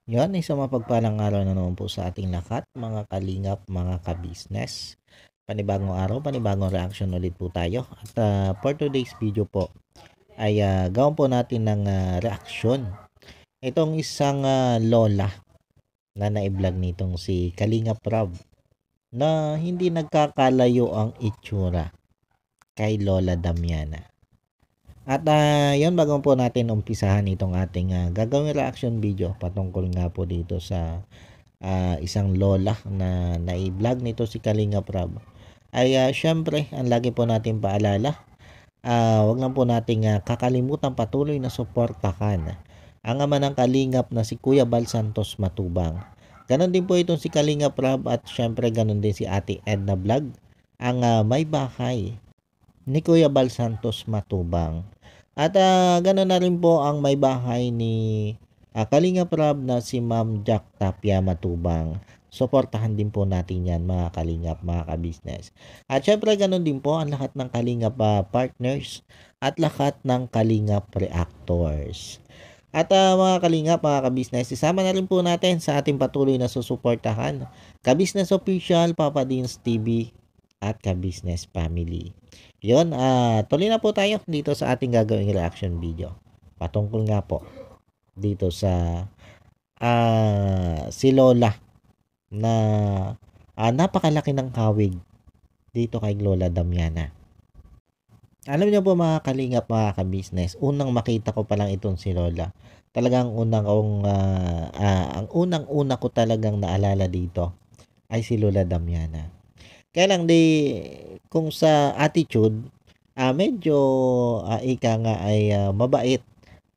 Yan, isang mapagpalang araw na naman po sa ating lahat, mga kalingap, mga kabisnes. Panibagong araw, panibagong reaction ulit po tayo. At for today's video po, ay gawin po natin ng reaction. Itong isang lola na na-vlog nitong si Kalingap Rob na hindi nagkakalayo ang itsura kay Lola Damiana. At yun, bago po natin umpisahan itong ating gagawin reaction video patungkol nga po dito sa isang lola na nai-vlog nito si Kalinga Prab ay syempre ang lagi po natin paalala, wag lang po nating kakalimutan patuloy na suportahan ang ama ng Kalingap na si Kuya Bal Santos Matubang. Ganon din po itong si Kalinga Prab at syempre ganon din si Ate Edna Vlog, ang may bahay ni Kuya Bal Santos Matubang. At gano'n na rin po ang may bahay ni Kalinga Prab na si Ma'am Jack Tapia Matubang. Suportahan din po natin yan, mga Kalingap, mga kabisnes. At syempre gano'n din po ang lahat ng Kalingap partners at lahat ng Kalingap reactors. At mga Kalingap, mga kabisnes, isama na rin po natin sa ating patuloy na susuportahan Kabisnes Official, Papa Dins TV at Kabisnes Family. Yun, tuloy na po tayo dito sa ating gagawing reaction video. Patungkol nga po dito sa si Lola na napakalaki ng kawig dito kay Lola Damiana. Alam niyo po, mga kalingap, mga kabisnes, unang makita ko pa lang itong si Lola. Talagang ang unang-una ko talagang naalala dito ay si Lola Damiana. Kaya lang kung sa attitude, medyo ika nga ay mabait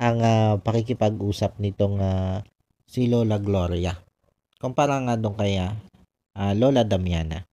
ang pakikipag-usap nitong si Lola Gloria. Kumpara nga doon kay Lola Damiana.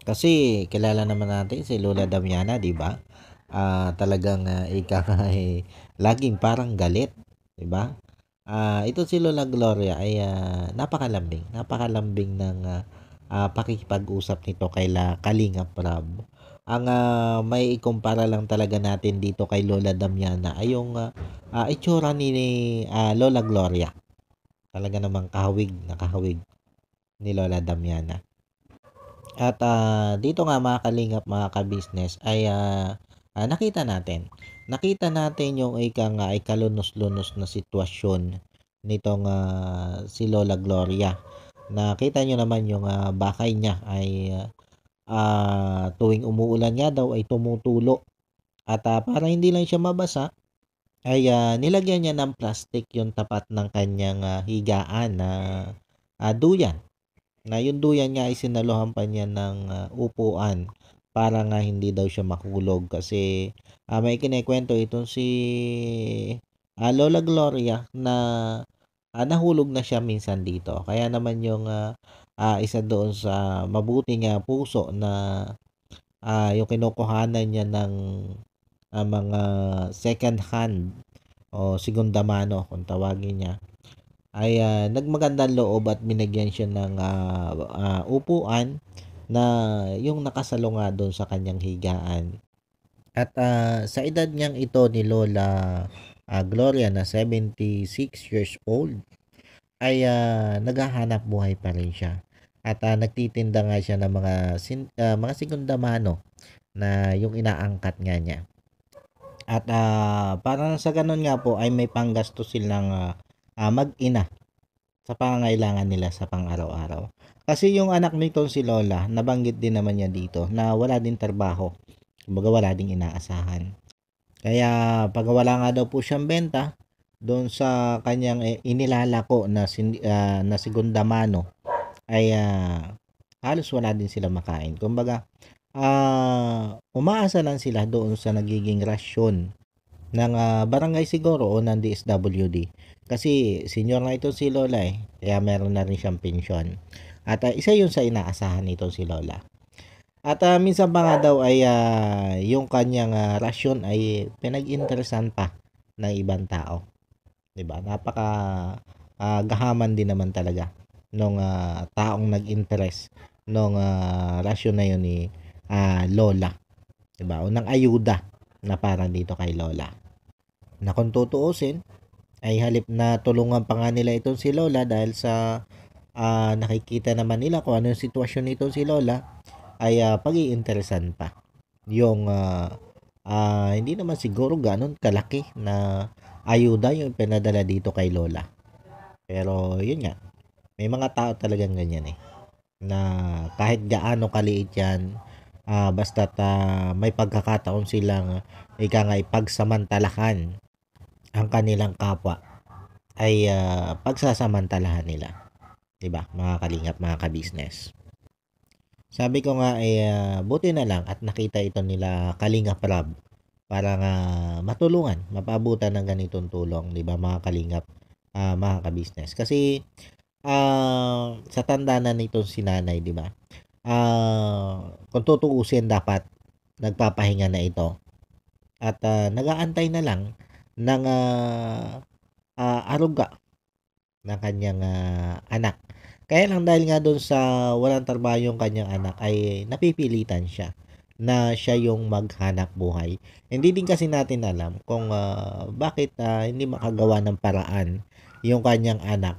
Kasi kilala naman natin si Lola Damiana, di ba? Talagang ika nga ay laging parang galit, di ba? Ito si Lola Gloria ay napakalambing ng pakikipag-usap nito kay Kalinga Prab. Ang may ikumpara lang talaga natin dito kay Lola Damiana ay yung itsura ni Lola Gloria. Talaga namang kahawig ni Lola Damiana. At dito nga, mga kalingap, mga kabisnes, ay nakita natin yung ay kalunos-lunos na sitwasyon nitong si Lola Gloria. Nakita nyo naman yung bahay niya ay tuwing umuulan nga daw ay tumutulo. At para hindi lang siya mabasa, ay nilagyan niya ng plastic yung tapat ng kanyang higaan na duyan. Na yung duyan niya ay sinaluhan pa niya ng upuan para nga hindi daw siya makulog. Kasi may kinekwento itong si Lola Gloria na nahulog na siya minsan dito. Kaya naman yung isa doon sa mabuting puso na yung kinukuhanan niya ng mga second hand o segunda mano kung tawagin niya, ay nagmagandang loob at binigyan siya ng upuan na yung nakasalo nga doon sa kanyang higaan. At sa edad niyang ito ni Lola Gloria na 76 years old, ay naghahanap buhay pa rin siya. At nagtitinda nga siya ng mga segunda mano na yung inaangkat nga niya. At para sa ganun nga po ay may panggasto silang mag-ina sa pangangailangan nila sa pang-araw-araw. Kasi yung anak nito si Lola, nabanggit din naman niya dito na wala din trabaho. Kumbaga wala ding inaasahan. Kaya pag wala nga daw po siyang benta doon sa kanyang inilalako na segunda mano, ay halos wala din sila makain. Kumbaga umaasa lang sila doon sa nagiging rasyon ng barangay siguro o ng DSWD. Kasi senior na ito si Lola kaya meron na rin siyang pensyon. At isa yun sa inaasahan nito si Lola. At minsan pa nga daw ay yung kanyang rasyon ay pinag-interesan pa ng ibang tao. 'Di ba? Napaka gahaman din naman talaga nung taong nag-interest nung rasyon na yun ni Lola. 'Di ba? O ng ayuda na para dito kay Lola. Na kung tutuusin, ay halip na tulungan pa nga nila itong si Lola dahil sa nakikita naman nila kung ano yung sitwasyon nitong si Lola, ay pag-iinteresan pa yung hindi naman siguro gano'n kalaki na ayuda yung pinadala dito kay Lola. Pero yun nga, may mga tao talagang ganyan eh, na kahit gaano kaliit yan, basta't may pagkakataon silang ika nga ipagsamantalahan ang kanilang kapwa, ay pagsasamantalahan nila. 'Di ba, mga kalingap, mga ka-business? Sabi ko nga buti na lang at nakita ito nila Kalingap Rob para nga matulungan, mapaabutan ng ganitong tulong, 'di ba, mga kalingap, mga ka-business. Kasi sa tanda na nitong si nanay, 'di ba? Kung tutuusin dapat nagpapahinga na ito at nag-aantay na lang ng aruga ng kanyang anak. Kaya lang dahil nga doon sa walang trabaho yung kanyang anak ay napipilitan siya na siya yung maghanap buhay. Hindi din kasi natin alam kung bakit hindi makagawa ng paraan yung kanyang anak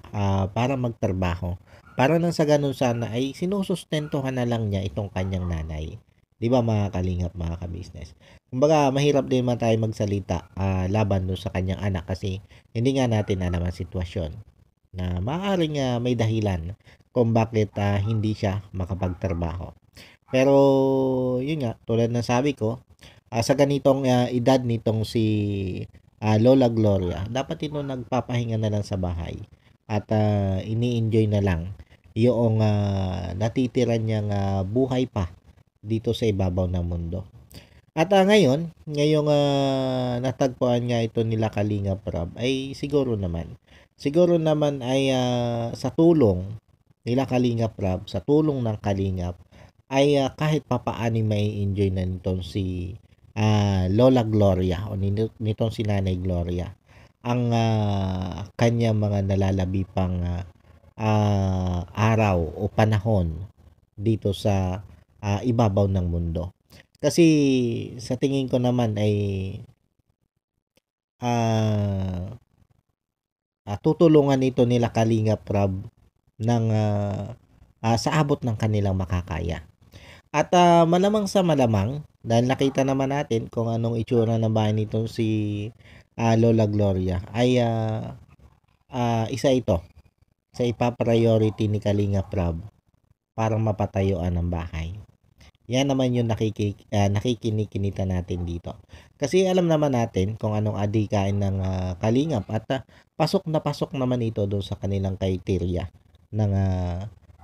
para magtrabaho. Para nang sa ganun sana ay sinusustentuhan na lang niya itong kanyang nanay. 'Di ba, mga kalingap, mga ka-business? Kumbaga mahirap din man tayo magsalita laban doon sa kanyang anak kasi hindi nga natin alam ang sitwasyon na maaaring may dahilan kung bakit hindi siya makapagtrabaho. Pero yun nga, tulad ng sabi ko, sa ganitong edad nitong si Lola Gloria, dapat ito nagpapahinga na lang sa bahay at ini-enjoy na lang yung natitira niyang buhay pa dito sa ibabaw ng mundo. At ngayong natagpuan nga ito nila Kalingap Rob ay siguro naman ay sa tulong nila Kalingap Rob, sa tulong ng Kalingap ay kahit papaano may enjoy na nitong si Lola Gloria o nitong si Nanay Gloria ang kanya mga nalalabi pang araw o panahon dito sa ibabaw ng mundo. Kasi sa tingin ko naman ay ah tutulungan ito nila Kalingap Rob ng sa abot ng kanilang makakaya. At malamang sa malamang, dahil nakita naman natin kung anong itsura ng bahay nitong si Lola Gloria, ay isa ito sa ipa-priority ni Kalingap Rob para mapatayuan ng bahay. Yan naman yung nakikinikinita natin dito. Kasi alam naman natin kung anong adikain ng Kalingap at pasok naman ito doon sa kanilang criteria ng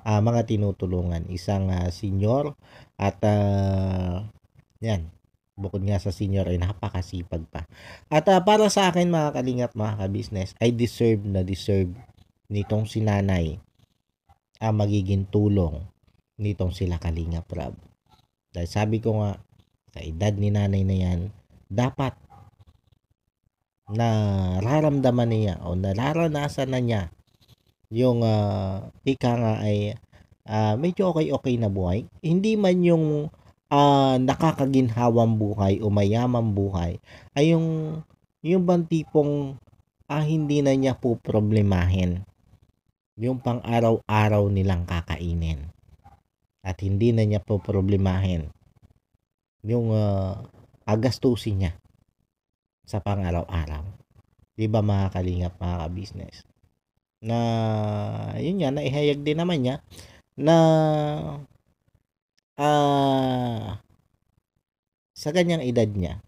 mga tinutulungan. Isang senior at yan, bukod nga sa senior ay napakasipag pa. At para sa akin, mga Kalingap, mga ka-business, ay deserve nitong si nanay magiging tulong nitong sila Kalingap Rob. Dahil sabi ko nga, sa edad ni nanay na yan, dapat nararamdaman niya o nararanasan na niya yung ika nga ay medyo okay na buhay. Hindi man yung nakakaginhawang buhay o mayamang buhay, ay yung bang tipong hindi na niya po problemahin yung pang araw-araw nilang kakainin. At hindi na niya po problemahin yung gastusin niya sa pang-araw-araw. 'Di ba, mga Kalingap, mga ka-business? Na yun nga, naihayag din naman niya na sa ganyang edad niya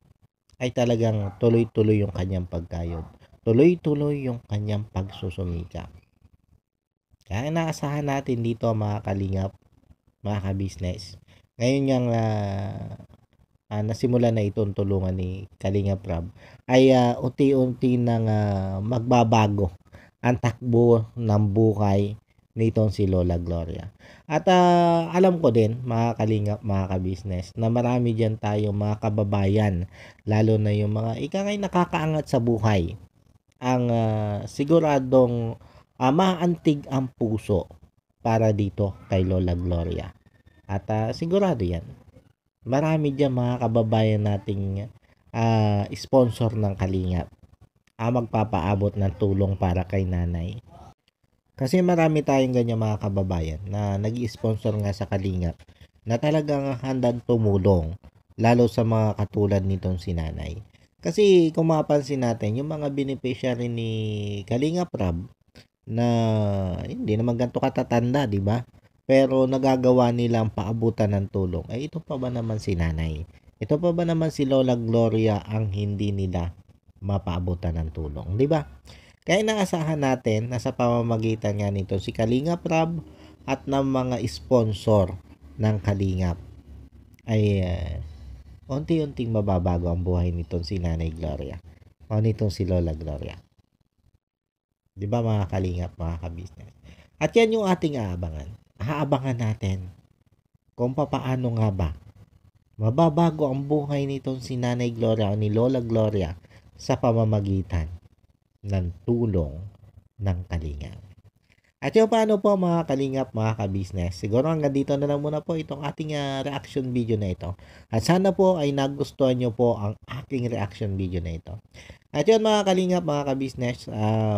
ay talagang tuloy-tuloy yung kanyang pagkayod. Tuloy-tuloy yung kanyang pagsusumikap. Kaya inaasahan natin dito, mga Kalingap, mga ka-business. Ngayon yung nasimula na itong tulungan ni Kalingap Rob ay unti-unti nang magbabago ang takbo ng buhay nitong si Lola Gloria. At alam ko din, mga Kalingap, mga ka-business, na marami dyan tayo mga kababayan, lalo na yung mga ikangay nakakaangat sa buhay, ang siguradong maantig ang puso para dito kay Lola Gloria. At sigurado yan, marami dyan mga kababayan nating sponsor ng Kalingap magpapaabot ng tulong para kay nanay. Kasi marami tayong ganyan mga kababayan na nag-sponsor nga sa Kalingap na talagang handang tumulong lalo sa mga katulad nitong si nanay. Kasi kung mapapansin natin, yung mga beneficiary ni Kalingap Rab na hindi naman ganito katatanda, di ba? Pero nagagawa nilang paabutan ng tulong. Eh ito pa ba naman si nanay? Ito pa ba naman si Lola Gloria ang hindi nila mapaabutan ng tulong, di ba? Kaya inaasahan natin na sa pamamagitan nga nito si Kalingap Rab at ng mga sponsor ng Kalingap ay unti-unting mababago ang buhay nitong si Nanay Gloria o nitong si Lola Gloria. Di ba mga Kalingap, mga kabisnes? At yan yung ating aabangan. Aabangan natin kung papaano nga ba mababago ang buhay nitong si Nanay Gloria o ni Lola Gloria sa pamamagitan ng tulong ng Kalingap. At yung paano po mga Kalingap, mga kabisnes, siguro hanggang dito na lang muna po itong ating reaction video na ito. At sana po ay nagustuhan nyo po ang aking reaction video na ito. At yun mga Kalingap, mga kabisnes,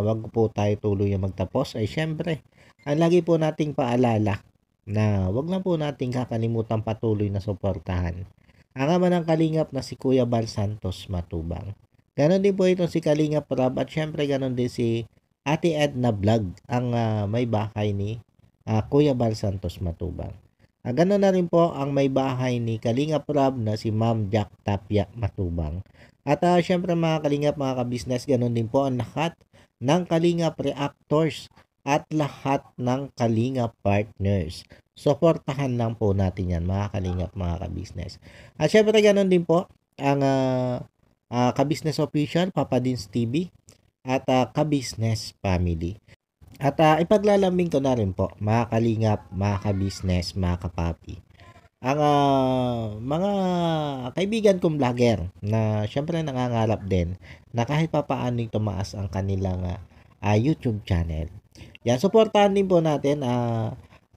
wag po tayo tuloy magtapos. Ay syempre, ang lagi po nating paalala na wag lang po nating kakalimutan patuloy na suportahan ang ama ng Kalingap na si Kuya Bal Santos Matubang. Ganon din po itong si Kalingap Rab at syempre ganon din si Ate Edna Vlog ang may bahay ni Kuya Bal Santos Matubang. Ganon na rin po ang may bahay ni Kalingap Rab na si Ma'am Jack Tapia Matubang. At syempre mga Kalingap, mga kabisnes, ganon din po ang lahat ng Kalingap Reactors at lahat ng Kalingap Partners. Suportahan lang po natin yan mga Kalingap, mga kabisnes. At syempre ganon din po ang Kabisnes Official, Papa Dins TV at Kabisnes Family. At ipaglalambing ko na rin po mga Kalingap, mga kabisnes, mga kapapi, ang mga kaibigan kong vlogger na syempre nangangarap din na kahit papaano tumaas ang kanilang YouTube channel. Yan, supportahan din po natin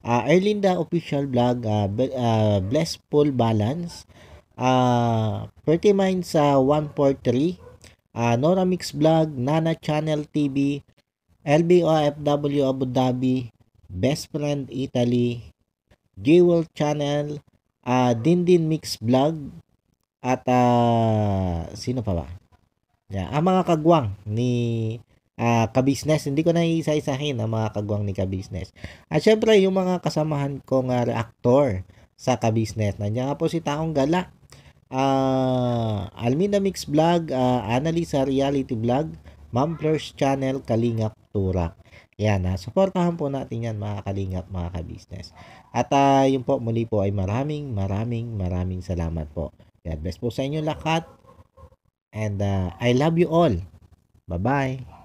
Erlinda Official Vlog, Blessful Balance, Pretty Minds 143, Nora Mix Vlog, Nana Channel TV, LBOFW Abu Dhabi, Best Friend Italy, Jewel Channel, Dindin Mix Vlog, at sino pa ba? Yeah, ang mga kagwang ni kabisnes. Hindi ko na isa-isahin ang mga kagwang ni kabisnes. At syempre, yung mga kasamahan kong reactor sa kabisnes. Nandiyan nga po si Taong Gala, Almina Mix Vlog, Annalisa Reality Vlog, Ma'am Fleurs Channel, Kalingap Turak. Yan, supportahan po natin yan mga Kalingap, mga kabisnes. At yun po, muli po ay maraming salamat po. God bless po sa inyo lahat. And I love you all. Bye-bye.